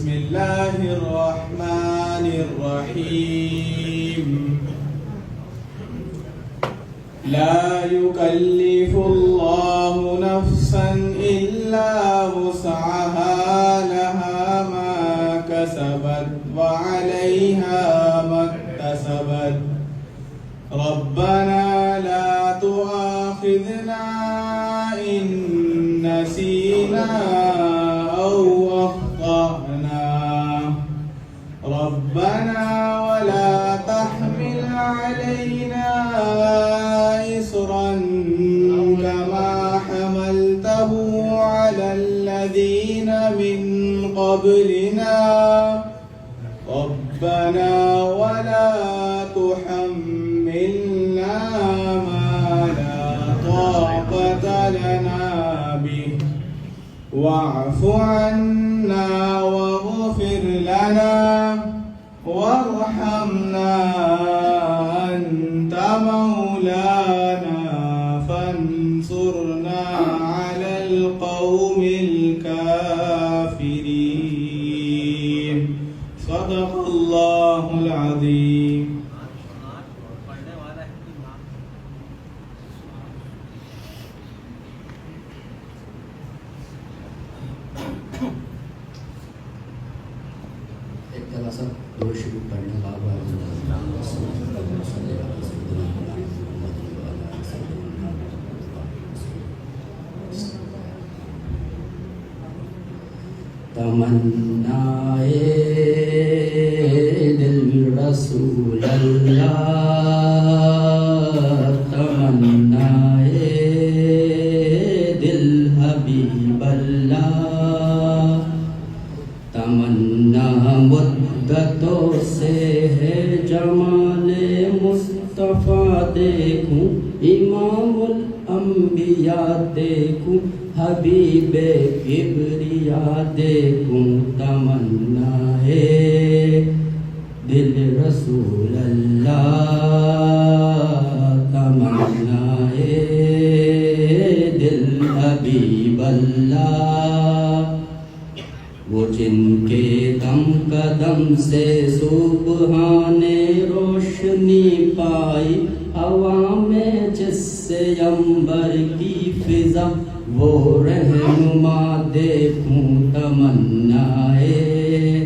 بسم الله الرحمن الرحيم لا يكلف الله نفسا إلا وسعها لها ما كسبت وعليها ما اكتسبت ربنا لا تؤاخذنا إن نسينا أو أخطأنا ربنا ولا تحمل علينا إصرا كما حملته على الذين من قبلنا ربنا ولا تحملنا ما لا طاقة لنا به واعف عنا واغفر لنا وارحمنا أنت مولانا فانصرنا على القوم الكافرين صدق الله العظيم. تمنائے دل رسول اللہ تمنائے دل حبیب اللہ تمنا مدتوں سے ہے جمال مصطفیٰ دیکھوں امام الانبیاء دیکھوں حبیب کبریا دیکھوں تمنا ہے دل رسول اللہ تمنا ہے دل حبیب اللہ وہ جن کے دم قدم سے سبحان روشنی پائی ہوا میں جس سے عنبر کی فضا وہ رہنما دیکھوں تمنا ہے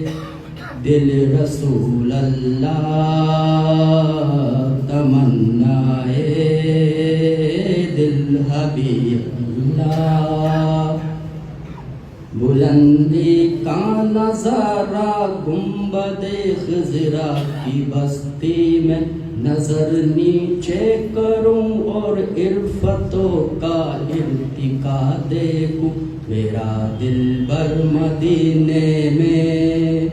دل رسول اللہ تمنا ہے دل حبیب اللہ بلندی کا نظارہ گنبد خضرا کی بستی میں نظر نیچے کروں اور عرفتوں کا ارتقا دیکھوں میرا دل بر مدینے میں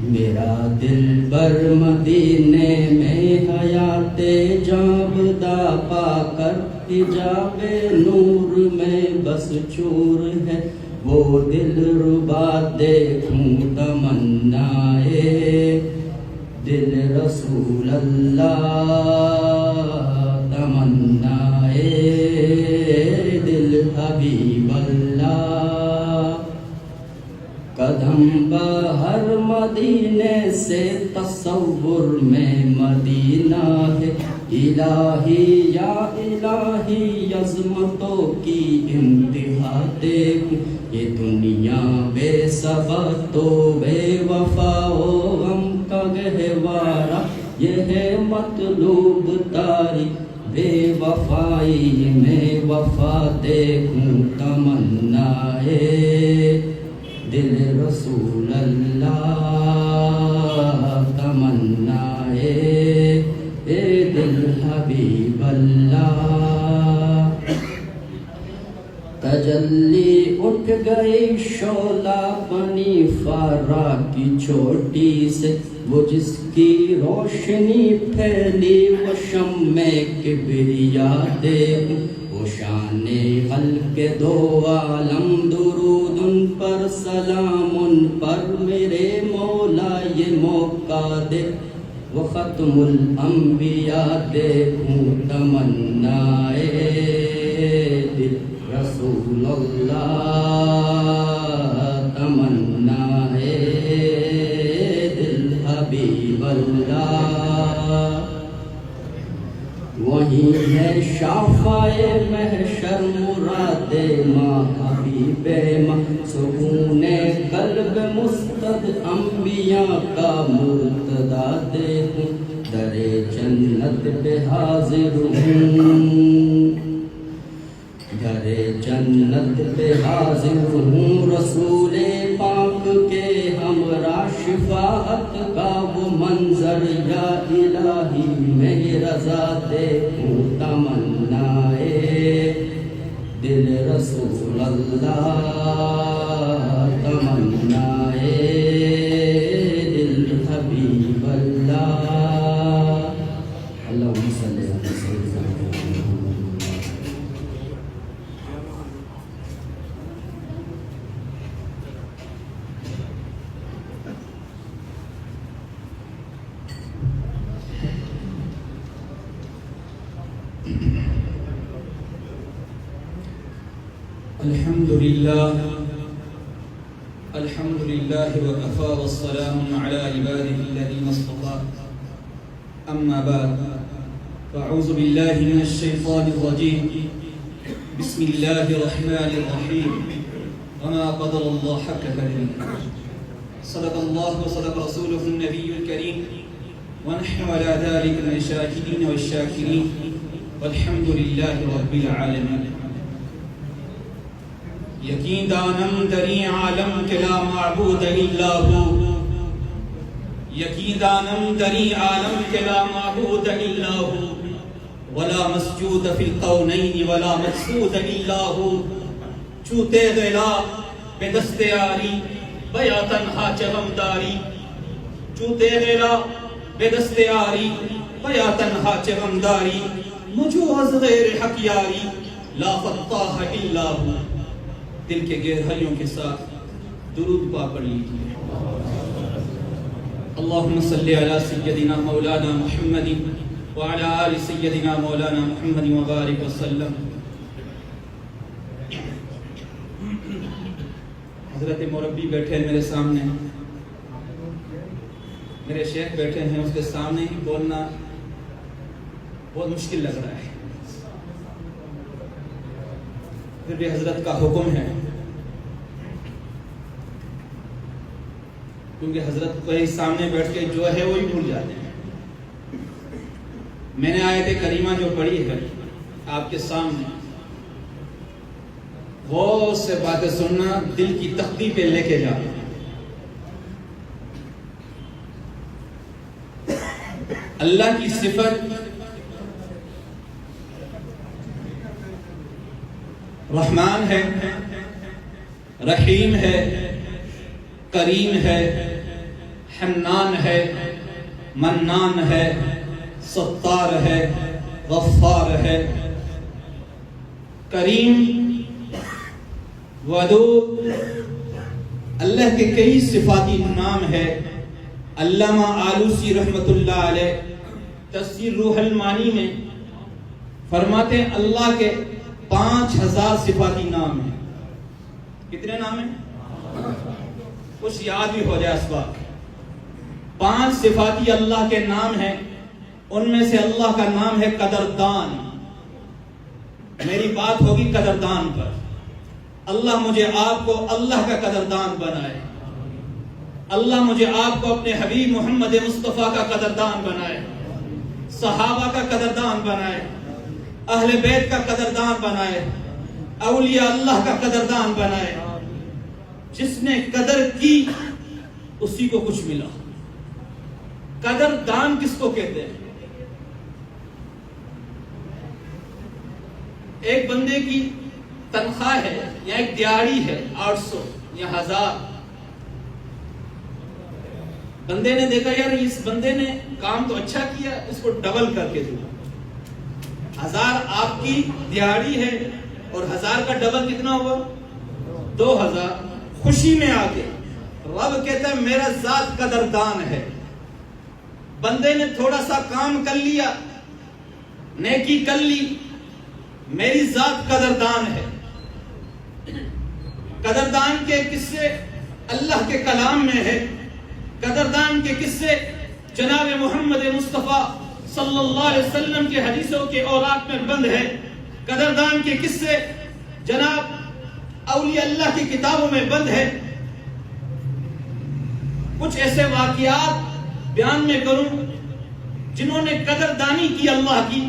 میرا دل بر مدینے میں حیات جاودہ پا کر حجاب نور میں بس چور ہے وہ دل ربا دیکھوں تمنا ہے دل رسول اللہ تمنا ہے دل حبیب اللہ قدم بہر مدینے سے تصور میں مدینہ ہے الہی یا الہی عظمتوں کی انتہا دیکھوں یہ دنیا بے ثبات و بے وفا و غم کا گہوارہ یہ ہے مطلوب تاری بے وفائی میں وفا دیکھوں تمنا ہے دل رسول اللہ تمنا ہے دل حبیب اللہ تجلی اٹھ گئی شعلہ بنی فارا کی چھوٹی سے وہ جس کی روشنی پھیلی وہ شمع کبریا دیکھوں وہ شان خلق دو عالم درود ان پر سلام ان پر میرے مولا یہ موقع دے وہ ختم الانبیاء دیکھوں تمنا دل رسول اللہ تمنا ہے وہی ہے شافائے محشر مراد ماں حبیب ماں سکون قلب مستد انبیاء کا مرتضی دیکھوں در جنت پہ حاضر ہوں در جنت پہ حاضر ہوں رسول پاک کے ہمراہ شفاعت کا وہ منظر یا الہی میں رضا دیکھوں تمنائے دل رسول اللہ تمنائے دل حبیب اللہ اللہم صلی علی سیدنا الحمد لله وكفى والسلام على عباده الذين اصطفى أما بعد فأعوذ بالله من الشيطان الرجيم بسم الله الرحمن الرحيم وما قدر الله حق قدره صدق الله وصدق رسوله النبي الكريم ونحن على ذلك من الشاهدين والشاكرين والحمد لله رب العالمين یقین دانم دری عالم کے لا معبود الا ہو یقین دانم دری عالم کے لا معبود الا ہو ولا مسجود فی القونین ولا مقصود الا ہو چوتے غلا بے دستیاری بیا تنہا چغمداری چوتے غلا بے دستیاری بیا تنہا چغمداری مجھو از غیر حق یاری لا فتاح الا ہو دل کے گہرائیوں کے ساتھ درود پاک پڑھ لیجیے اللہم صلی علی سیدنا مولانا محمد وعلی آل سیدنا مولانا محمد وبارک وسلم. حضرت مربی بیٹھے ہیں میرے سامنے, میرے شیخ بیٹھے ہیں, اس کے سامنے ہی بولنا بہت مشکل لگ رہا ہے, پھر بھی حضرت کا حکم ہے کیونکہ حضرت کوئی سامنے بیٹھ کے جو ہے وہی بھول جاتے ہیں. میں نے آیت کریمہ جو پڑھی ہے آپ کے سامنے, غور سے باتیں سننا, دل کی تختی پہ لے کے جانا. اللہ کی صفت رحمان ہے, رحیم ہے, کریم ہے, حنان ہے, منان ہے, ستار ہے, غفار ہے. کریم, ودود, اللہ کے کئی صفاتی نام ہے. علامہ آلوسی رحمت اللہ علیہ تفسیر روح المعانی میں فرماتے ہیں اللہ کے 5000 صفاتی نام ہیں. کتنے نام ہیں؟ کچھ یاد بھی ہو جائے اسباب. 5 صفاتی اللہ کے نام ہیں, ان میں سے اللہ کا نام ہے قدردان. میری بات ہوگی قدردان پر. اللہ مجھے آپ کو اللہ کا قدردان بنائے. اللہ مجھے آپ کو اپنے حبیب محمد مصطفیٰ کا قدردان بنائے, صحابہ کا قدردان بنائے, اہل بیت کا قدردان بنائے, اولیاء اللہ کا قدردان بنائے. جس نے قدر کی اسی کو کچھ ملا. قدردان کس کو کہتے ہیں؟ ایک بندے کی تنخواہ ہے یا ایک دیہڑی ہے 800 یا 1000. بندے نے دیکھا یار اس بندے نے کام تو اچھا کیا, اس کو ڈبل کر کے دوں. 1000 آپ کی دیہڑی ہے اور 1000 کا ڈبل کتنا ہوا؟ 2000. خوشی میں آ کے رب کہتا ہے میرا ذات قدردان ہے. بندے نے تھوڑا سا کام کر لیا, نیکی کر لی, میری ذات قدردان ہے. قدردان کے قصے اللہ کے کلام میں ہے. قدردان کے قصے جناب محمد مصطفیٰ صلی اللہ علیہ وسلم کے حدیثوں کے اوراق میں بند ہے، قدردان کے قصے جناب اولیاء اللہ کی کتابوں میں بند ہے۔ کچھ ایسے واقعات بیان میں کروں جنہوں نے قدردانی کی اللہ کی،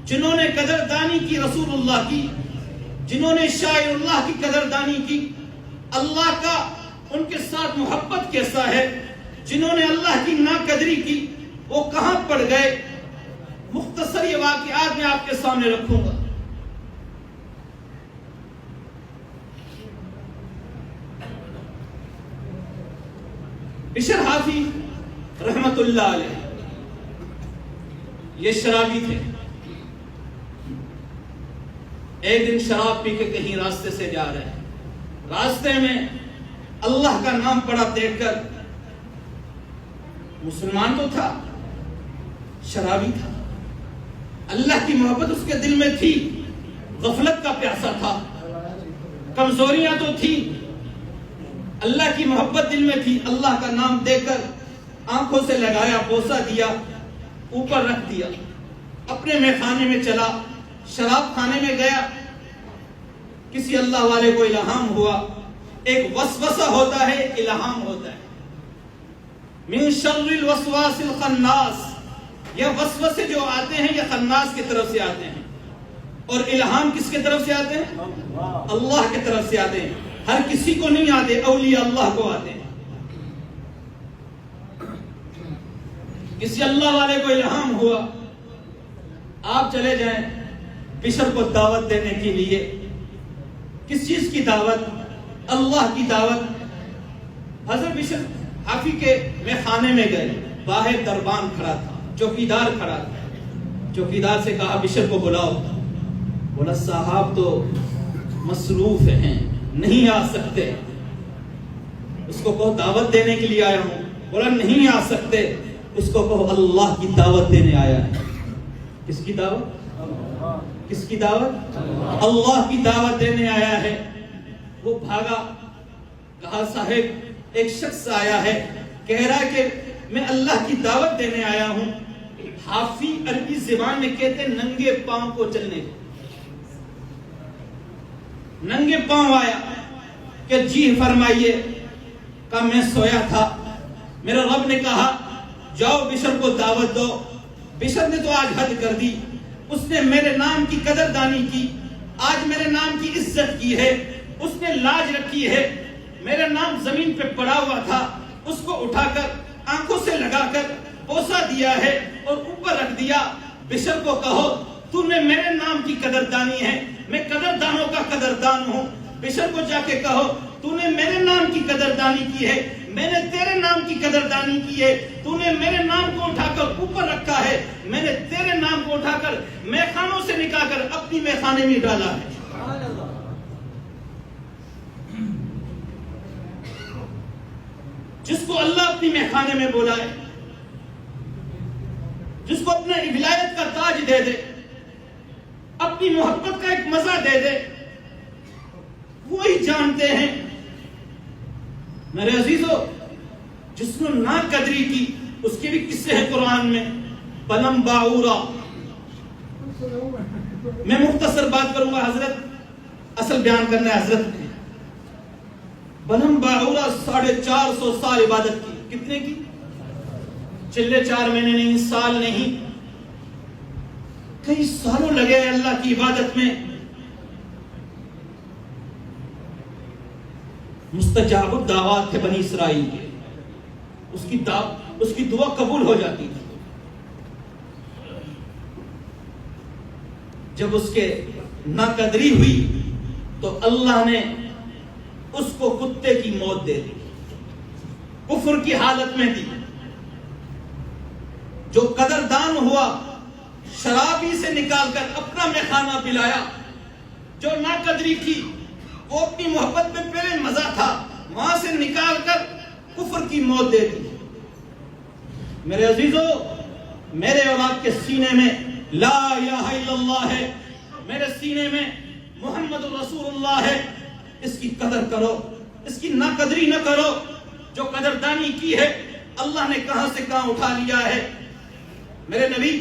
جنہوں نے قدردانی کی رسول اللہ کی، جنہوں نے شاعر اللہ کی قدردانی کی، اللہ کا ان کے ساتھ محبت کیسا ہے، جنہوں نے اللہ کی ناقدری کی وہ کہاں پڑ گئے۔ مختصر یہ واقعات میں آپ کے سامنے رکھوں گا۔ بشر حافی رحمت اللہ علیہ یہ شرابی تھے۔ ایک دن شراب پی کے کہیں راستے سے جا رہے ہیں، راستے میں اللہ کا نام پڑا دیکھ کر، مسلمان تو تھا، شرابی تھا، اللہ کی محبت اس کے دل میں تھی، غفلت کا پیاسا تھا، کمزوریاں تو تھی، اللہ کی محبت دل میں تھی۔ اللہ کا نام دے کر آنکھوں سے لگایا، بوسہ دیا، اوپر رکھ دیا، اپنے میخانے میں چلا، شراب خانے میں گیا۔ کسی اللہ والے کو الہام ہوا، ایک وسوسہ ہوتا ہے، ایک الہام ہوتا ہے۔ من شر الوسواس الخناس، یہ وسوسے جو آتے ہیں یہ خناس کی طرف سے آتے ہیں، اور الہام کس کی طرف سے آتے ہیں؟ اللہ کی طرف سے آتے ہیں۔ ہر کسی کو نہیں آتے، اولیاء اللہ کو آتے ہیں۔ کسی اللہ والے کو الہام ہوا، آپ چلے جائیں بشر کو دعوت دینے کے لیے۔ کس چیز کی دعوت؟ اللہ کی دعوت۔ حضرت بشر حافی کے میخانے میں گئے، باہر دربان کھڑا تھا، چوکیدار کھڑا تھا۔ چوکیدار سے کہا بشر کو بلاؤ۔ بولا صاحب تو مصروف ہیں، نہیں آ سکتے۔ اس کو کہو دعوت دینے کے لیے آیا ہوں۔ بولا نہیں آ سکتے۔ اس کو کہو اللہ کی دعوت دینے آیا ہے۔ کس کی دعوت؟ کس کی دعوت؟ اللہ کی دعوت دینے آیا ہے۔ وہ بھاگا، کہا صاحب ایک شخص آیا ہے، کہہ رہا ہے کہ میں اللہ کی دعوت دینے آیا ہوں۔ حافی عربی زبان میں کہتے ہیں ننگے پاؤں کو چلنے۔ ننگے پاؤں آیا کہ جی فرمائیے۔ کہا میں سویا تھا، میرے رب نے کہا جاؤ بشر کو دعوت دو۔ بشر نے تو آج حد کر دی، اس نے میرے نام کی قدردانی کی، آج میرے نام کی عزت کی ہے، اس نے لاج رکھی ہے۔ میرا نام زمین پہ پڑا ہوا تھا، اس کو اٹھا کر آنکھوں سے لگا کر بوسہ دیا ہے اور اوپر رکھ دیا۔ بشر کو کہو تو نے میرے نام کی قدردانی ہے، میں قدردانوں کا قدردان ہوں۔ بشر کو جا کے کہو تو نے میرے نام کی قدردانی کی ہے، میں نے تیرے نام کی قدردانی کی ہے۔ تو نے میرے نام کو اٹھا کر اوپر رکھا ہے، میں نے تیرے نام کو اٹھا کر میخانوں سے نکال کر اپنی میخانے میں ڈالا ہے۔ جس کو اللہ اپنی میخانے میں بلائے، جس کو اپنے ولایت کا تاج دے دے، اپنی محبت کا ایک مزہ دے دے، وہی جانتے ہیں۔ میرے عزیزو، جس نے ناقدری کی اس کے بھی قصے ہیں قرآن میں۔ بلم باعورا، میں مختصر بات کروں گا، حضرت اصل بیان کرنا ہے حضرت نے۔ بلم باعورا 450 سال عبادت کی۔ کتنے کی؟ چلے 4 مہینے نہیں، سال نہیں، کئی سالوں لگے اللہ کی عبادت میں۔ مستجاب الدعوات تھے بنی اسرائیل کے، اس کی دعا قبول ہو جاتی تھی۔ جب اس کے ناقدری ہوئی تو اللہ نے اس کو کتے کی موت دے دی، کفر کی حالت میں دی۔ جو قدردان ہوا، شرابی سے نکال کر اپنا میخانہ پلایا۔ جو ناقدری کی، وہ اپنی محبت میں پہلے مزہ تھا، وہاں سے نکال کر کفر کی موت دے دی۔ میرے عزیزو، میرے اور آپ کے سینے میں لا الہ الا اللہ ہے، میرے سینے میں محمد رسول اللہ ہے۔ اس کی قدر کرو، اس کی ناقدری نہ کرو۔ جو قدردانی کی ہے اللہ نے کہاں سے کہاں اٹھا لیا ہے۔ میرے نبی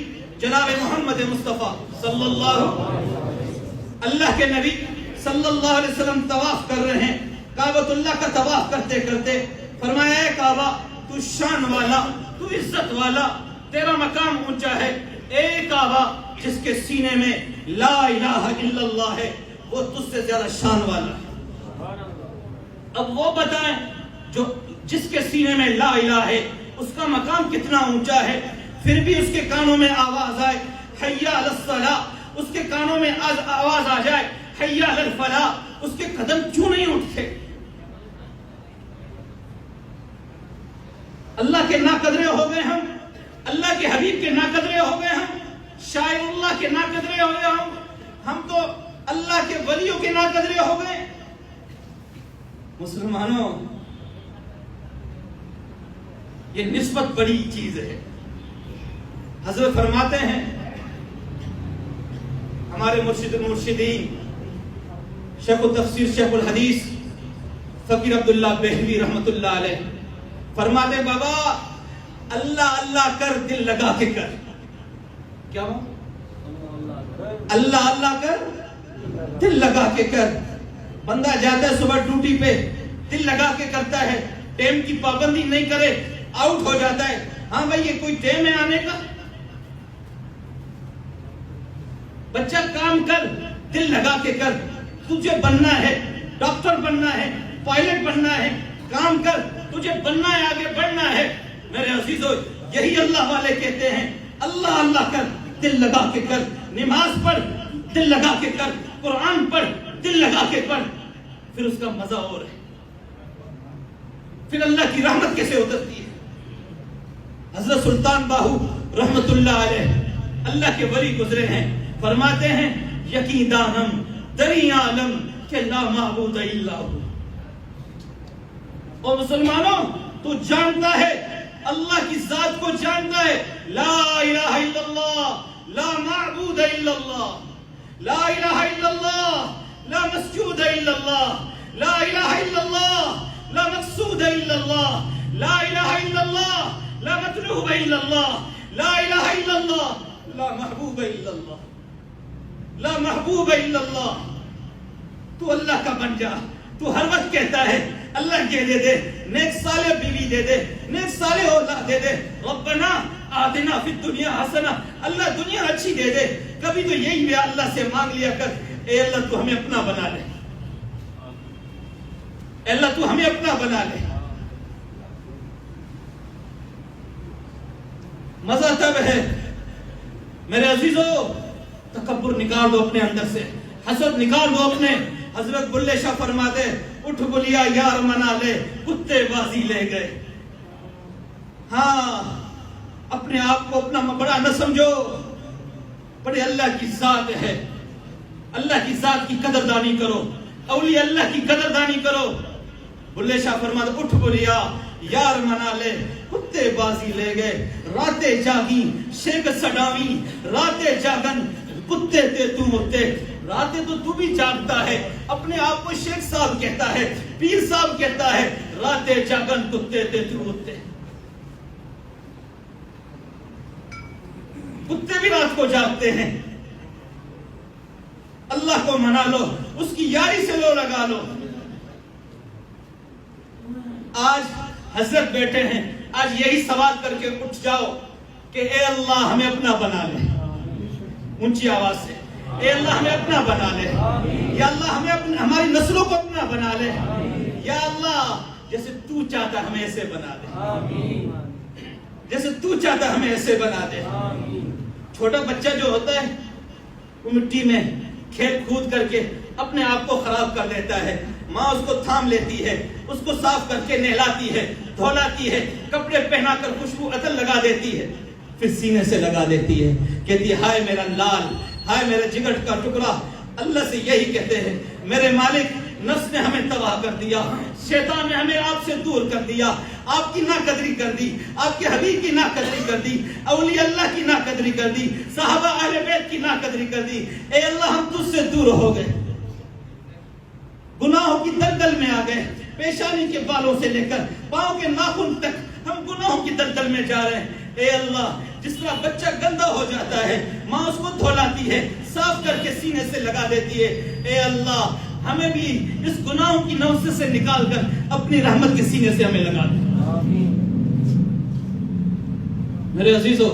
جناب محمد مصطفیٰ صلی اللہ کے نبی صلی اللہ علیہ وسلم طواف کر رہے ہیں، کعبۃ اللہ کا طواف کرتے کرتے فرمایا اے کعبہ تو شان والا، تو عزت والا، تیرا مقام اونچا ہے، اے کعبہ جس کے سینے میں لا الہ الا اللہ ہے وہ تجھ سے زیادہ شان والا ہے۔ اب وہ بتائیں جو جس کے سینے میں لا الہ ہے اس کا مقام کتنا اونچا ہے، پھر بھی اس کے کانوں میں آواز آئے حی علی الصلاۃ، اس کے کانوں میں آواز آ جائے حی علی الفلاح، اس کے قدم کیوں نہیں اٹھتے؟ اللہ کے ناقدرے ہو گئے ہم، اللہ کے حبیب کے ناقدرے ہو گئے ہم، شاعر اللہ کے ناقدرے ہو گئے ہم تو اللہ کے ولیوں کے ناقدرے ہو گئے۔ مسلمانوں یہ نسبت بڑی چیز ہے۔ حضرت فرماتے ہیں ہمارے مرشد المرشدین شیخ التفسیر شیخ الحدیث فقیر عبداللہ بہلوی رحمت اللہ علیہ فرماتے بابا اللہ اللہ کر دل لگا کے کر، کیا ہو؟ اللہ اللہ کر دل لگا کے کر۔ بندہ جاتا ہے صبح ڈیوٹی پہ دل لگا کے کرتا ہے، ٹائم کی پابندی نہیں کرے آؤٹ ہو جاتا ہے۔ ہاں بھائی یہ کوئی ٹائم ہے آنے کا؟ بچہ کام کر دل لگا کے کر، تجھے بننا ہے، ڈاکٹر بننا ہے، پائلٹ بننا ہے، کام کر، تجھے بننا ہے، آگے بڑھنا ہے۔ میرے عزیزو یہی اللہ والے کہتے ہیں اللہ اللہ کر دل لگا کے کر، نماز پڑھ دل لگا کے کر، قرآن پڑھ دل لگا کے پڑھ، پھر اس کا مزہ اور ہے، پھر اللہ کی رحمت کیسے اترتی ہے۔ حضرت سلطان باہو رحمت اللہ علیہ اللہ کے ولی گزرے ہیں، فرماتے ہیں یقین دانم دری عالم کہ لا معبود الا ہو۔ اور مسلمانوں تو جانتا ہے اللہ کی ذات کو جانتا ہے، لا الہ الا اللہ، لا معبود الا اللہ، لا الہ الا اللہ، لا مسجود الا اللہ، لا الہ الا اللہ، لا مقصود الا اللہ، لا الہ الا اللہ، لا مطلوب الا اللہ، لا الہ الا اللہ، لا محبوب الا اللہ، لا محبوب الا اللہ۔ تو اللہ کا بن جا، تو ہر وقت کہتا ہے اللہ یہ دے دے، نیک صالح بیوی دے دے، نیک صالح اولاد دے دے، ربنا آتنا فی الدنیا حسنہ، اللہ دنیا اچھی دے دے۔ کبھی تو یہی بھی اللہ سے مانگ لیا کر اے اللہ تو ہمیں اپنا بنا لے، اے اللہ تو ہمیں اپنا بنا لے۔ مزہ تب ہے میرے عزیزو تکبر نکال دو اپنے اندر سے، حسد نکال دو اپنے۔ حضرت بلے شاہ فرماتے اٹھ بلیا یار منا لے کتے بازی لے گئے۔ ہاں اپنے آپ کو اپنا بڑا نہ سمجھو، بڑے اللہ کی ذات ہے، اللہ کی ذات کی قدردانی کرو، اولیاء اللہ کی قدردانی کرو۔ بلے شاہ فرماتے اٹھ بلیا یار منا لے کتے بازی لے گئے، راتیں جاگی شیخ سڈاوی، راتیں جاگن کتے تے تو ہوتے۔ راتیں تو بھی جاگتا ہے، اپنے آپ کو شیخ صاحب کہتا ہے، پیر صاحب کہتا ہے، راتیں جاگن کتے تے تو ہوتے۔ کتے بھی رات کو جاگتے ہیں۔ اللہ کو منا لو، اس کی یاری سے لو لگا لو۔ آج حضرت بیٹھے ہیں، آج یہی سوال کر کے اٹھ جاؤ کہ اے اللہ ہمیں اپنا بنا لے، اونچی آواز سے اے اللہ ہمیں اپنا بنا لے، یا اللہ ہمیں ہماری نسلوں کو اپنا بنا لے، یا اللہ جیسے تو چاہتا ہمیں ایسے بنا دے، جیسے تو چاہتا ہمیں ایسے بنا دے۔ چھوٹا بچہ جو ہوتا ہے وہ مٹی میں کھیل کود کر کے اپنے آپ کو خراب کر لیتا ہے، ماں اس کو تھام لیتی ہے، اس کو صاف کر کے نہلاتی ہے، دھولاتی ہے، کپڑے پہنا کر خوشبو عطر لگا دیتی ہے، پھر سینے سے لگا دیتی ہے، کہتی ہے ہائے میرا لال، ہائے میرے جگر کا ٹکڑا۔ اللہ سے یہی کہتے ہیں میرے مالک نفس نے ہمیں تباہ کر دیا، شیطان نے ہمیں آپ سے دور کر دیا، آپ کی ناقدری کر دی، آپ کے حبیب کی ناقدری کر دی، اولیاء اللہ کی ناقدری کر دی، صحابہ اہل بیت کی ناقدری کر دی۔ اے اللہ ہم تجھ سے دور ہو گئے، گناہوں کی دلدل میں آ گئے، پیشانی کے بالوں سے لے کر پاؤں کے ناخن تک ہم گناہوں کی دلدل میں جا رہے ہیں۔ اے اللہ جس طرح بچہ گندا ہو جاتا ہے ماں اس کو دھولاتی ہے صاف کر کے سینے سے لگا دیتی ہے، اے اللہ ہمیں بھی اس گناہوں کی نوسط سے نکال کر اپنی رحمت کے سینے سے ہمیں لگا دے۔ میرے عزیزو،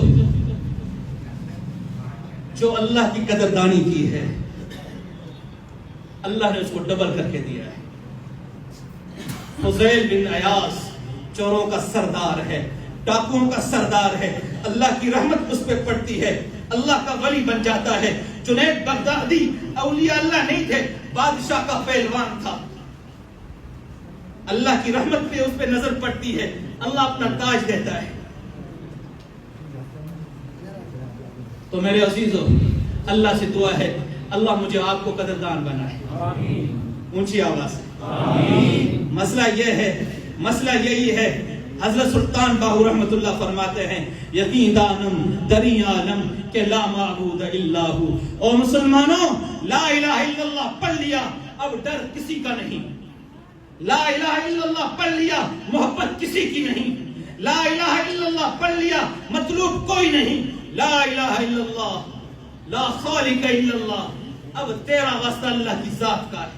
جو اللہ کی قدردانی کی ہے اللہ نے اس کو ڈبل کر کے دیا ہے۔ فضیل بن عیاض چوروں کا سردار ہے، ڈاکوؤں کا سردار ہے، اللہ کی رحمت اس پہ پڑتی ہے، اللہ کا ولی بن جاتا ہے۔ جنید بغدادی اولیاء اللہ نہیں تھے، بادشاہ کا پہلوان تھا، اللہ کی رحمت پہ اس پہ نظر پڑتی ہے، اللہ اپنا تاج دیتا ہے۔ تو میرے عزیزو، اللہ سے دعا ہے اللہ مجھے آپ کو قدردان بنائے، اونچی آواز سے۔ مسئلہ یہ ہے، مسئلہ یہی ہے، حضرت سلطان باہو رحمت اللہ فرماتے ہیں یقین دانم دری عالم کہ لا معبود الا ہو۔ او مسلمانوں، لا الہ الا اللہ پڑھ لیا، اب ڈر کسی کا نہیں، لا الہ الا اللہ پڑھ لیا، محبت کسی کی نہیں، لا الہ الا اللہ پڑھ لیا، مطلوب کوئی نہیں، لا الہ الا اللہ لا خالق الا اللہ، اب تیرا واسطہ اللہ کی ذات کا ہے۔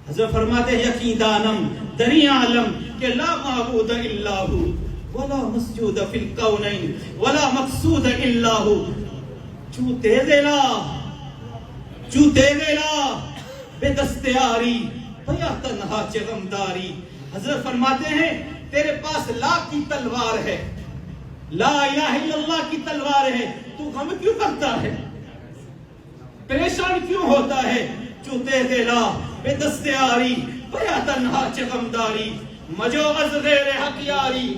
حضرت فرماتے ہیں یقین دانم دری عالم کہ لا معبود الا ہو ولا مسجود فی الکونین ولا مقصود الا ہو۔ چو تیزیلا بے دستیاری بیا تنہا چغمداری۔ حضرت فرماتے ہیں تیرے پاس لا کی تلوار ہے، لا الہ الا اللہ کی تلوار ہے، تو غم کیوں کرتا ہے، پریشان کیوں ہوتا ہے؟ چوتے دیلا بے دستیاری بیا تنہا چغمداری، مجو از غیر حق یاری،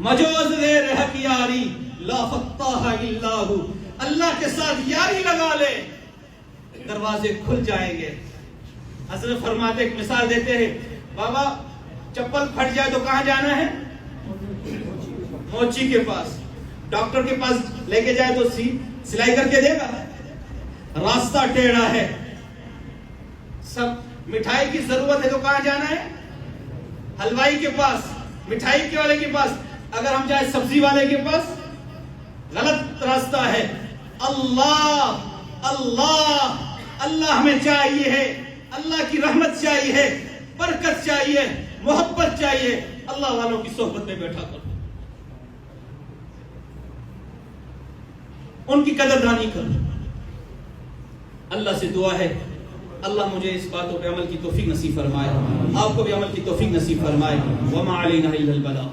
مجو از غیر حق یاری، لا فتاح الا ہو۔ اللہ کے ساتھ یاری لگا لے، دروازے کھل جائیں گے۔ حضرت فرماتے ایک مثال دیتے ہیں، بابا چپل پھٹ جائے تو کہاں جانا ہے؟ موچی کے پاس۔ ڈاکٹر کے پاس لے کے جائے تو سلائی کر کے دے گا؟ راستہ ٹیڑھا ہے، سب مٹھائی کی ضرورت ہے تو کہاں جانا ہے؟ حلوائی کے پاس، مٹھائی کے والے کے پاس۔ اگر ہم جائے سبزی والے کے پاس، غلط راستہ ہے۔ اللہ اللہ اللہ ہمیں چاہیے ہے، اللہ کی رحمت چاہیے ہے، برکت چاہیے، محبت چاہیے، اللہ والوں کی صحبت میں بیٹھا کرو، ان کی قدردانی کرو۔ اللہ سے دعا ہے اللہ مجھے اس باتوں پہ عمل کی توفیق نصیب فرمائے، آپ کو بھی عمل کی توفیق نصیب فرمائے۔ وما علینا الا البلاغ۔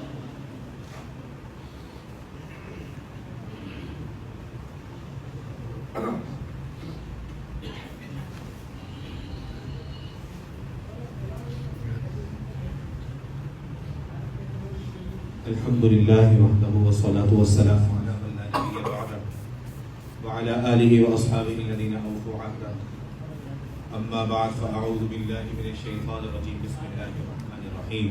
الحمد لله وحده والصلاة والسلام على من لا نبي بعده وعلى آله وأصحابه الذين أوفوا عهده أما بعد فأعوذ بالله من الشيطان الرجيم بسم الله الرحمن الرحيم۔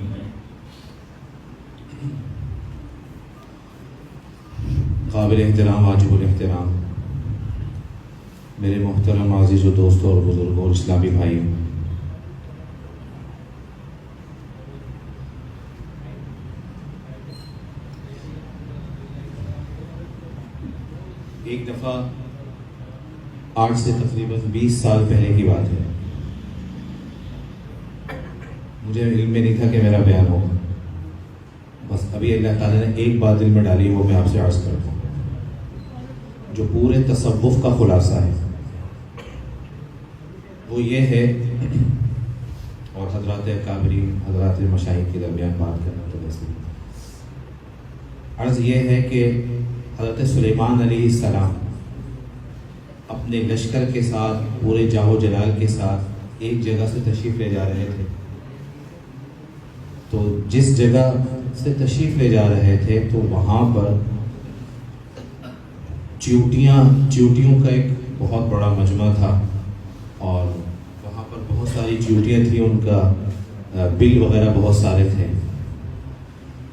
قابل احترام واجب الاحترام میرے محترم عزیز و دوستوں اور بزرگوں اور اسلامی بھائیوں، ایک دفعہ آج سے تقریباً 20 سال پہلے کی بات ہے، مجھے علم میں نہیں تھا کہ میرا بیان ہوگا، بس ابھی اللہ تعالیٰ نے ایک بات دل میں ڈالی، وہ میں آپ سے عرض کرتا ہوں، جو پورے تصوف کا خلاصہ ہے، وہ یہ ہے، اور حضرات اکابرین حضرات مشائخ کے درمیان بات کرنا تو ویسے عرض یہ ہے کہ حضرت سلیمان علیہ السلام اپنے لشکر کے ساتھ پورے جاہ و جلال کے ساتھ ایک جگہ سے تشریف لے جا رہے تھے، تو جس جگہ سے تشریف لے جا رہے تھے تو وہاں پر چیوٹیوں کا ایک بہت بڑا مجمع تھا، اور وہاں پر بہت ساری چیوٹیاں تھیں، ان کا بل وغیرہ بہت سارے تھے۔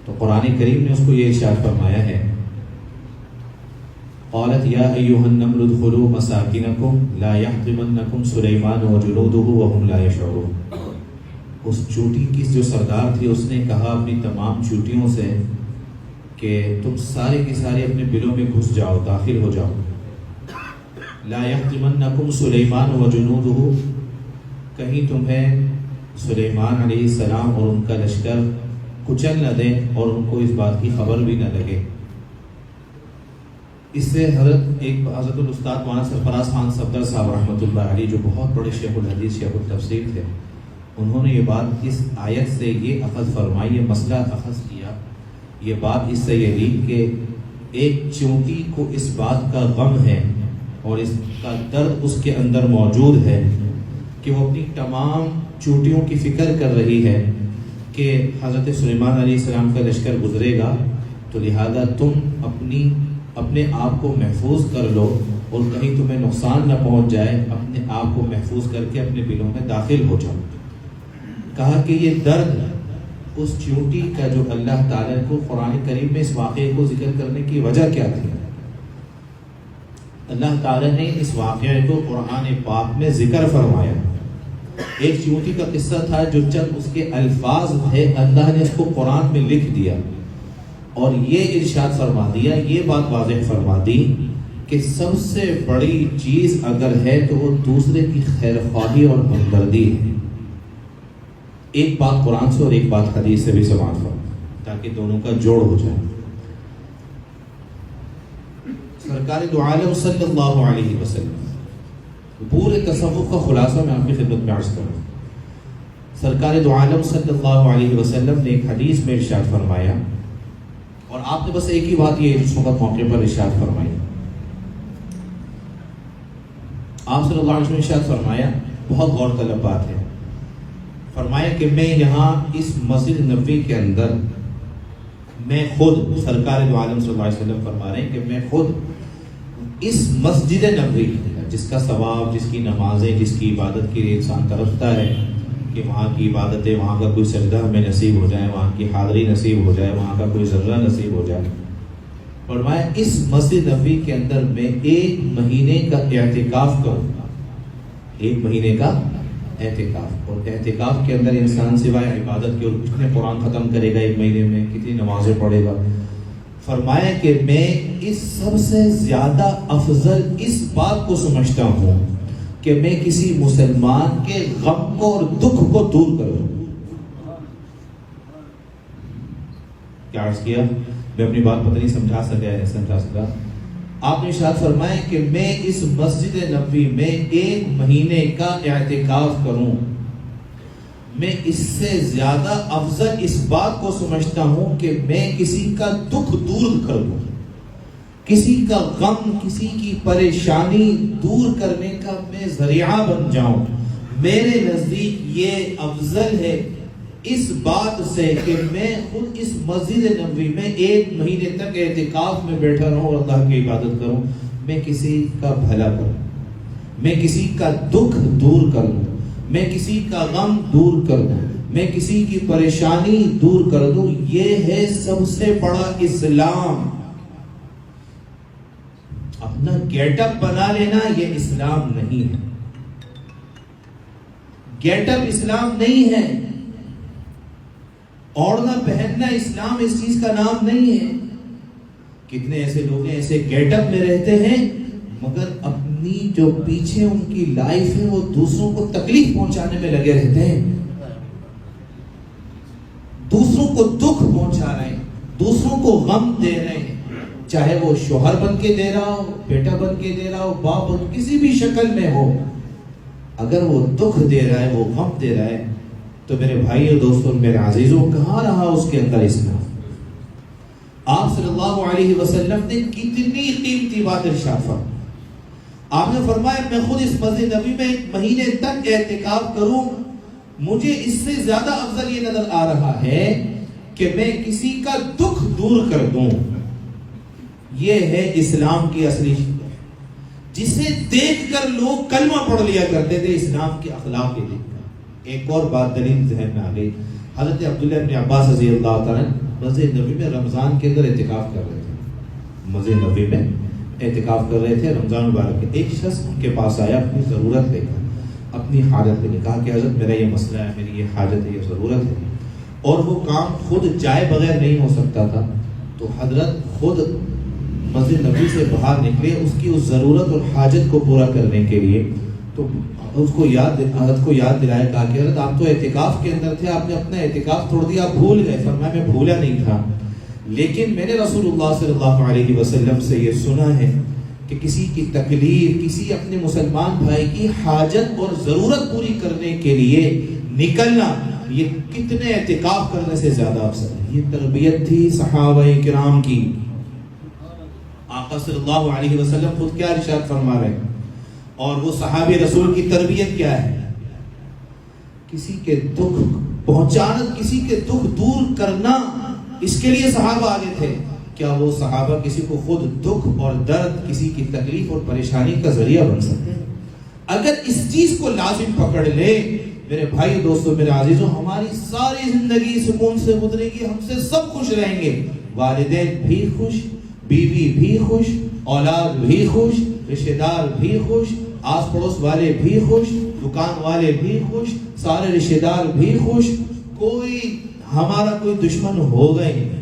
تو قرآن کریم نے اس کو یہ ارشاد فرمایا ہے، قالت یا ایھا النمل ادخلوا مساکنکم لا یحطمنکم سلیمان وجنودہ وهم لا یشعرون۔ اس چوٹی کی جو سردار تھی اس نے کہا اپنی تمام چوٹیوں سے کہ تم سارے کی سارے اپنے بلوں میں گھس جاؤ، داخل ہو جاؤ. لا یحطمنکم سلیمان وجنودہ، کہیں تمہیں سلیمان علیہ السلام اور ان کا لشکر کچل نہ دیں اور ان کو اس بات کی خبر بھی نہ لگے. اس سے حضرت الاستاد مولانا سرفراز خان صفدر صاحب رحمۃ اللہ علیہ جو بہت بڑے شیخ الحدیث شیخ التفسیر تھے، انہوں نے یہ بات اس آیت سے یہ اخذ فرمائی، یہ مسئلہ اخذ کیا، یہ بات اس سے یہ لی کہ ایک چونٹی کو اس بات کا غم ہے اور اس کا درد اس کے اندر موجود ہے کہ وہ اپنی تمام چوٹیوں کی فکر کر رہی ہے کہ حضرت سلیمان علیہ السلام کا لشکر گزرے گا، تو لہذا تم اپنے آپ کو محفوظ کر لو اور کہیں تمہیں نقصان نہ پہنچ جائے، اپنے آپ کو محفوظ کر کے اپنے بلوں میں داخل ہو جاؤ. کہا کہ یہ درد اس چونٹی کا جو اللہ تعالیٰ کو قرآن کریم میں اس واقعے کو ذکر کرنے کی وجہ کیا تھی؟ اللہ تعالیٰ نے اس واقعے کو قرآن پاک میں ذکر فرمایا. ایک چونٹی کا قصہ تھا جو چند اس کے الفاظ تھے، اللہ نے اس کو قرآن میں لکھ دیا اور یہ ارشاد فرما دیا، یہ بات واضح فرما دی کہ سب سے بڑی چیز اگر ہے تو وہ دوسرے کی خیر خواہی اور ہمدردی ہے. ایک بات قرآن سے اور ایک بات حدیث سے بھی سماعت فرما تاکہ دونوں کا جوڑ ہو جائے. سرکار دو عالم صلی اللہ علیہ وسلم، پورے تصوف کا خلاصہ میں آپ کی خدمت میں عرض کروں. سرکار دو عالم صلی اللہ علیہ وسلم نے ایک حدیث میں ارشاد فرمایا، اور آپ نے بس ایک ہی بات یہ اس وقت موقع پر ارشاد فرمائی. آپ صلی اللہ علیہ وسلم نے ارشاد فرمایا، بہت غور طلب بات ہے، فرمایا کہ میں یہاں اس مسجد نبوی کے اندر میں خود، سرکار دو عالم صلی اللہ علیہ وسلم فرما رہے ہیں کہ میں خود اس مسجد نبوی جس کا ثواب، جس کی نمازیں، جس کی عبادت کے لیے انسان ترستا ہے کہ وہاں کی عبادتیں، وہاں کا کوئی سجدہ ہمیں نصیب ہو جائے، وہاں کی حاضری نصیب ہو جائے، وہاں کا کوئی ذرہ نصیب ہو جائے. فرمایا اس مسجد نبوی کے اندر میں 1 مہینے کا اعتکاف کروں گا. 1 مہینے کا اعتکاف، اور اعتکاف کے اندر انسان سوائے عبادت کے اور کتنے قرآن ختم کرے گا 1 مہینے میں، کتنی نمازیں پڑھے گا. فرمایا کہ میں اس سب سے زیادہ افضل اس بات کو سمجھتا ہوں کہ میں کسی مسلمان کے غم کو اور دکھ کو دور کروں. کیا عرض کیا؟ میں اپنی بات پتہ نہیں سمجھا سکا. آپ نے ارشاد فرمایا کہ میں اس مسجد نبوی میں 1 مہینے کا اعتکاف کروں. میں اس سے زیادہ افضل اس بات کو سمجھتا ہوں کہ میں کسی کا دکھ دور کر دوں، کسی کا غم، کسی کی پریشانی دور کرنے کا میں ذریعہ بن جاؤں. میرے نزدیک یہ افضل ہے اس بات سے کہ میں خود اس مسجد نبوی میں 1 مہینے تک اعتکاف میں بیٹھا رہوں اور اللہ کی عبادت کروں. میں کسی کا بھلا کروں، میں کسی کا دکھ دور کر دوں، میں کسی کا غم دور کر دوں، میں کسی کی پریشانی دور کر دوں. یہ ہے سب سے بڑا اسلام. اپنا گیٹ اپ بنا لینا یہ اسلام نہیں ہے. گیٹ اپ اسلام نہیں ہے. اوڑھنا پہننا اسلام اس چیز کا نام نہیں ہے. کتنے ایسے لوگ ہیں ایسے گیٹ اپ میں رہتے ہیں مگر اپنی جو پیچھے ان کی لائف ہے وہ دوسروں کو تکلیف پہنچانے میں لگے رہتے ہیں، دوسروں کو دکھ پہنچا رہے ہیں، دوسروں کو غم دے رہے ہیں، چاہے وہ شوہر بن کے دے رہا ہو، بیٹا بن کے دے رہا ہو، باپ بن کسی بھی شکل میں ہو. اگر وہ دکھ دے رہا ہے، وہ غم دے رہا ہے، تو میرے بھائی اور دوستوں، میرے عزیزوں، کہاں رہا اس کے اندر اسلام؟ آپ صلی اللہ علیہ وسلم نے کتنی قیمتی بات ارشاد فرمائی. آپ نے فرمایا میں خود اس مسجد نبوی میں 1 مہینے تک اعتکاف کروں. مجھے اس سے زیادہ افضل یہ نظر آ رہا ہے کہ میں کسی کا دکھ دور کر دوں. یہ ہے اسلام کی اصلی شکل، جسے دیکھ کر لوگ کلمہ پڑھ لیا کرتے تھے اسلام کے اخلاق کے دیکھ کر. ایک اور بات دلیل ذہن میں آ گئی. حضرت عبداللہ ابن عباس رضی اللہ تعالیٰ مسجد نبوی میں رمضان کے اندر اعتکاف کر رہے تھے. مسجد نبوی میں اعتکاف کر رہے تھے رمضان مبارک کے. ایک شخص ان کے پاس آیا اپنی ضرورت لے کر. اپنی حاجت لے کے کہا کہ حضرت میرا یہ مسئلہ ہے، میری یہ حاجت ہے، یہ ضرورت ہے، اور وہ کام خود جائے بغیر نہیں ہو سکتا تھا، تو حضرت خود مسجد نبی سے باہر نکلے اس کی اس ضرورت اور حاجت کو پورا کرنے کے لیے. تو اس کو یاد دلایا، کہا کہ حضرت آپ تو اعتکاف کے اندر تھے، آپ نے اپنا اعتکاف توڑ دیا، آپ بھول گئے. فرمایا میں بھولا نہیں تھا، لیکن میں نے رسول اللہ صلی اللہ علیہ وسلم سے یہ سنا ہے کہ کسی کی تکلیف، کسی اپنے مسلمان بھائی کی حاجت اور ضرورت پوری کرنے کے لیے نکلنا یہ کتنے اعتکاف کرنے سے زیادہ افضل ہے. یہ تربیت تھی صحابہ کرام کی. آقا صلی اللہ علیہ وسلم خود کیا ارشاد فرما رہے ہیں، اور وہ صحابہ رسول کی تربیت کیا ہے؟ کسی کے دکھ پہنچانا، کسی کے دکھ دور کرنا، اس کے لیے صحابہ آگے تھے. کیا وہ صحابہ کسی کو خود دکھ اور درد، کسی کی تکلیف اور پریشانی کا ذریعہ بن سکتے ہیں؟ اگر اس چیز کو لازم پکڑ لے میرے بھائی دوستو میرے عزیزوں، ہماری ساری زندگی سکون سے گزرے گی، ہم سے سب خوش رہیں گے، والدین بھی خوش، بیوی بھی خوش، اولاد بھی خوش، رشتہ دار بھی خوش، آس پڑوس والے بھی خوش، دکان والے بھی خوش، سارے رشتہ دار بھی خوش، ہمارا کوئی دشمن ہوگا ہی نہیں.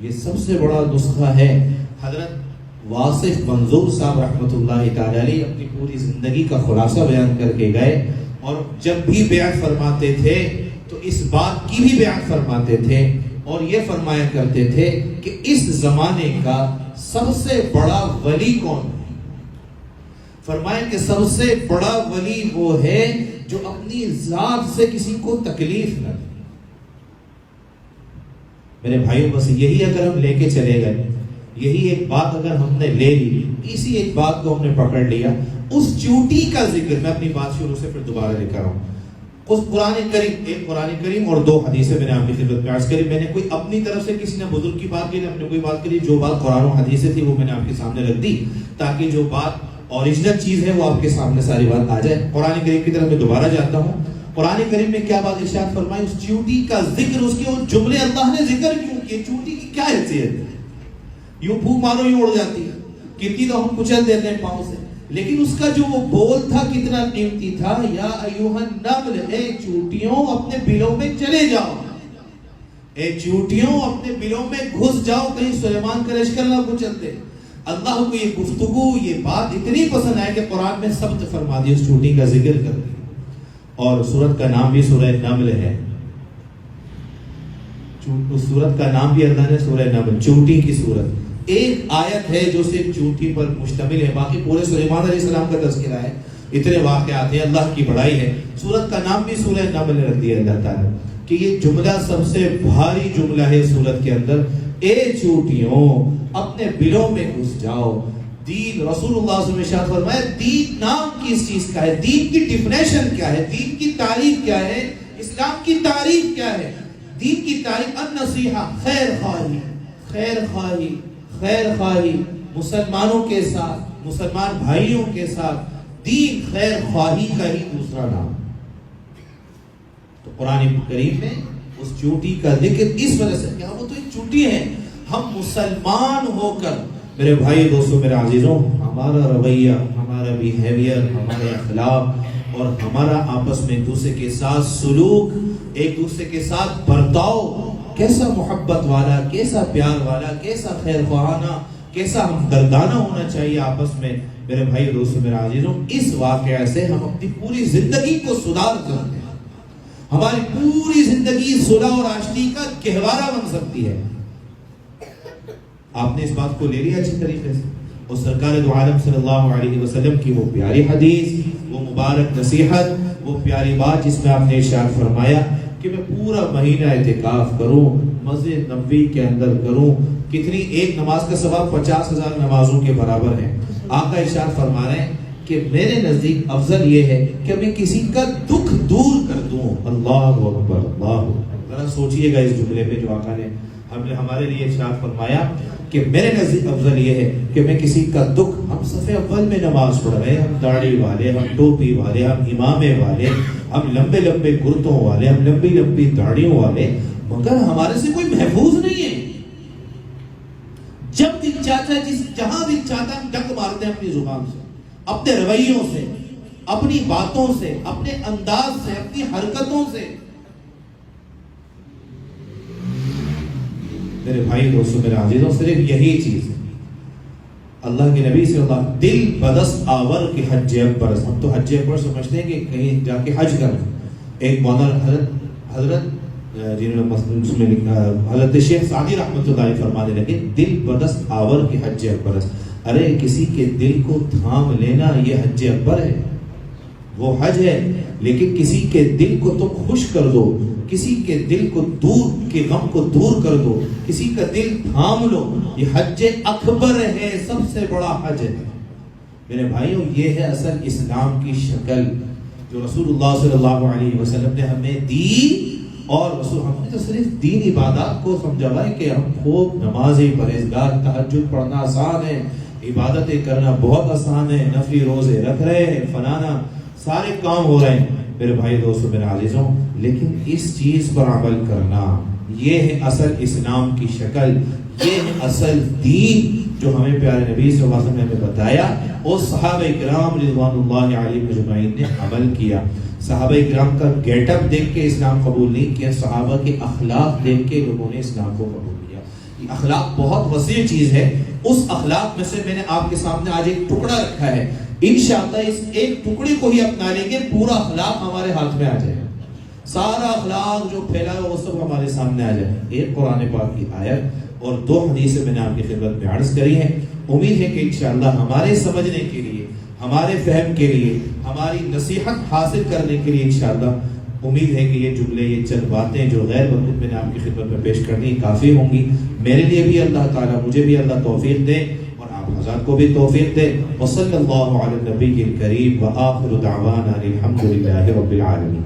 یہ سب سے بڑا نسخہ ہے. حضرت واصف منظور صاحب رحمۃ اللہ تعالی علیہ اپنی پوری زندگی کا خلاصہ بیان کر کے گئے، اور جب بھی بیعت فرماتے تھے تو اس بات کی بھی بیعت فرماتے تھے، اور یہ فرمایا کرتے تھے کہ اس زمانے کا سب سے بڑا ولی کون ہے؟ فرمایا کہ سب سے بڑا ولی وہ ہے جو اپنی ذات سے کسی کو تکلیف نہ دے. میرے بھائیوں بس یہی اگر ہم لے کے چلے گئے، یہی ایک بات اگر ہم نے لے لی، اسی ایک بات کو ہم نے پکڑ لیا، اس چوٹی کا ذکر، میں اپنی بات شروع سے پھر دوبارہ لے کر رہا ہوں. اس قرآن کریم اور 2 حدیثیں میں نے آپ کی خدمت میں عرض کری. میں نے کوئی اپنی طرف سے کسی نے بزرگ کی بات کی، نے اپنے کوئی بات کری، جو بات قرآن و حدیث سے تھی وہ میں نے آپ کے سامنے رکھ دی، تاکہ جو بات اوریجنل چیز ہے وہ آپ کے سامنے ساری بات آ جائے. قرآن کریم کی طرف میں دوبارہ جاتا ہوں. قرآن کریم میں کیا بات ارشاد فرمائی؟ اس چوٹی کا ذکر، اس کے وہ جملے اللہ نے ذکر کیوں کیے؟ چوٹی کی کیا حیثیت ہے؟ یوں پھونک مارو یوں اڑ جاتی ہے، کتنی تو ہم کچل دیتے ہیں پاؤں سے، لیکن اس کا جو وہ بول تھا کتنا قیمتی تھا. یا ایھا النمل، اے چوٹیوں اپنے بلوں میں چلے جاؤ، اے چوٹیوں اپنے بلوں میں گھس جاؤ، کہیں سلیمان کا لشکر نہ کچل دے. اللہ کو یہ گفتگو، یہ بات اتنی پسند ہے کہ قرآن میں ثبت فرما دی، اس چوٹی کا ذکر کر دیا. اور سورت کا نام بھی سورہ نمل ہے. اس سورت کا نام بھی اللہ نے سورہ نمل، چوٹی کی سورت. ایک آیت ہے جو صرف چوٹی پر مشتمل ہے، باقی پورے سلیمان علیہ السلام کا تذکرہ ہے، اتنے واقعات ہیں، اللہ کی بڑائی ہے. سورت کا نام بھی سورہ نمل رکھ دیا اللہ تعالیٰ کہ یہ جملہ سب سے بھاری جملہ ہے سورت کے اندر. اے چوٹیوں اپنے بلوں میں گھس جاؤ. دین، رسول اللہ صلی اللہ علیہ وسلم نے ارشاد فرمایا، دین نام کس چیز کا ہے؟ دین کی ڈیفینیشن کیا ہے؟ دین کی تعریف کیا ہے؟ اسلام کی تعریف کیا ہے؟ دین کی تعریف النصیحہ، خیر خواہی، خیر خواہی، خیر خواہی مسلمانوں کے ساتھ، مسلمان بھائیوں کے ساتھ. دین خیر خواہی کا ہی دوسرا نام. تو قرآن کریم میں اس چوٹی کا ذکر اس وجہ سے کہ وہ تو ایک چوٹی ہے. ہم مسلمان ہو کر میرے بھائی دوستوں میرے عزیزوں، ہمارا رویہ، ہمارا بیہیویئر، ہمارے اخلاق اور ہمارا آپس میں ایک دوسرے کے ساتھ سلوک، ایک دوسرے کے ساتھ برتاؤ کیسا محبت والا، کیسا پیار والا، کیسا خیر خواہانہ، کیسا ہمدردانہ ہونا چاہیے آپس میں. میرے بھائی دوستوں میرے عزیزوں، اس واقعہ سے ہم اپنی پوری زندگی کو سدھار سکتے ہیں. ہماری پوری زندگی صلح اور آشتی کا گہوارہ بن سکتی ہے. آپ نے اس بات کو لے لیا اچھی طریقے سے، اور سرکار دو عالم صلی اللہ علیہ وسلم کی وہ پیاری حدیث، وہ مبارک نصیحت، وہ پیاری بات جس میں آپ نے ارشاد فرمایا کہ میں پورا مہینہ اعتکاف کروں، مسجد نبوی کے اندر کروں. کتنی ایک نماز کا ثواب 50,000 نمازوں کے برابر ہے. آقا ارشاد فرما رہے ہیں کہ میرے نزدیک افضل یہ ہے کہ میں کسی کا دکھ دور کر دوں. اللہ اکبر، اللہ اکبر. ذرا سوچئے گا اس جملے پہ جو آقا نے ہمارے لیے ارشاد فرمایا کہ میرے نزدیک افضل یہ ہے کہ میں کسی کا دکھ، ہم صف اول میں نماز پڑھ رہے ہیں، ہم داڑھی والے، ہم ٹوپی والے، ہم امامے والے، ہم لمبے لمبے کرتوں والے، ہم لمبی لمبی داڑھیوں والے، مگر ہمارے سے کوئی محفوظ نہیں ہے. جب دل چاہتا ہے، جہاں دل چاہتا ہے ہم ڈنک مارتے ہیں اپنی زبان سے، اپنے رویوں سے. اپنی باتوں سے، اپنے انداز سے، اپنی حرکتوں سے. میرے بھائی دوستوں، میرے عزیزوں، صرف یہی چیز ہے. اللہ کے نبی صلی اللہ علیہ وسلم دل بدست آور کے حج اکبر. ہم تو حج اکبر سمجھتے ہیں کہ کہیں جا کے حج کرنا. ایک مولانا حضرت جنہوں نے لکھا، حضرت شیخ سعدی رحمۃ اللہ علیہ فرمانے لگے دل بدست آور کے حج اکبر. ارے کسی کے دل کو تھام لینا یہ حج اکبر ہے، وہ حج ہے. لیکن کسی کے دل کو تم خوش کر دو، کسی کے دل کو دور کے غم کو دور کر دو، کسی کا دل تھام لو، یہ حج اکبر ہے، سب سے بڑا حج ہے. میرے بھائیوں، یہ ہے اصل اسلام کی شکل جو رسول اللہ صلی اللہ علیہ وسلم نے ہمیں دی. اور رسول ہم نے تو صرف دین عبادات کو سمجھا ہے کہ ہم خوب نمازیں پرہیزگار، تہجد پڑھنا آسان ہے، عبادتیں کرنا بہت آسان ہے، نفلی روزے رکھ رہے ہیں، فلانا سارے کام ہو رہے ہیں. میرے بھائی دوستوں، میرے عزیزوں، لیکن اس چیز پر عمل کرنا، یہ ہے اصل اسلام کی شکل، یہ ہے اصل دین جو ہمیں پیارے نبی صلی اللہ علیہ وسلم نے ہمیں بتایا. اور صحابہ کرام رضوان اللہ علیہم اجمعین نے عمل کیا. صحابہ کرام کا گیٹ اپ دیکھ کے اسلام قبول نہیں کیا، صحابہ کے اخلاق دیکھ کے لوگوں نے اسلام کو قبول کیا. یہ اخلاق بہت وسیع چیز ہے. اس اخلاق میں سے میں نے آپ کے سامنے آج ایک ٹکڑا رکھا ہے. انشاءاللہ اس ایک ٹکڑے کو ہی اپنا لیں گے، پورا اخلاق ہمارے ہاتھ میں آ جائے گا. سارا اخلاق جو پھیلا ہے وہ سب ہمارے سامنے آ جائے. ایک قرآن پاک کی آیت اور 2 حدیثیں میں نے آپ کی خدمت میں عرض کری ہیں. امید ہے کہ انشاءاللہ ہمارے سمجھنے کے لیے، ہمارے فہم کے لیے، ہماری نصیحت حاصل کرنے کے لیے انشاءاللہ امید ہے کہ یہ جملے، یہ چند باتیں جو غیر مقصود میں نے آپ کی خدمت میں پیش کرنی کافی ہوں گی. میرے لیے بھی اللہ تعالیٰ، مجھے بھی اللہ توفیق دے اور آپ حضرات کو بھی توفیق دے. وصلی اللہ علی النبی الکریم وآخر دعوانا الحمد للہ رب العالمین.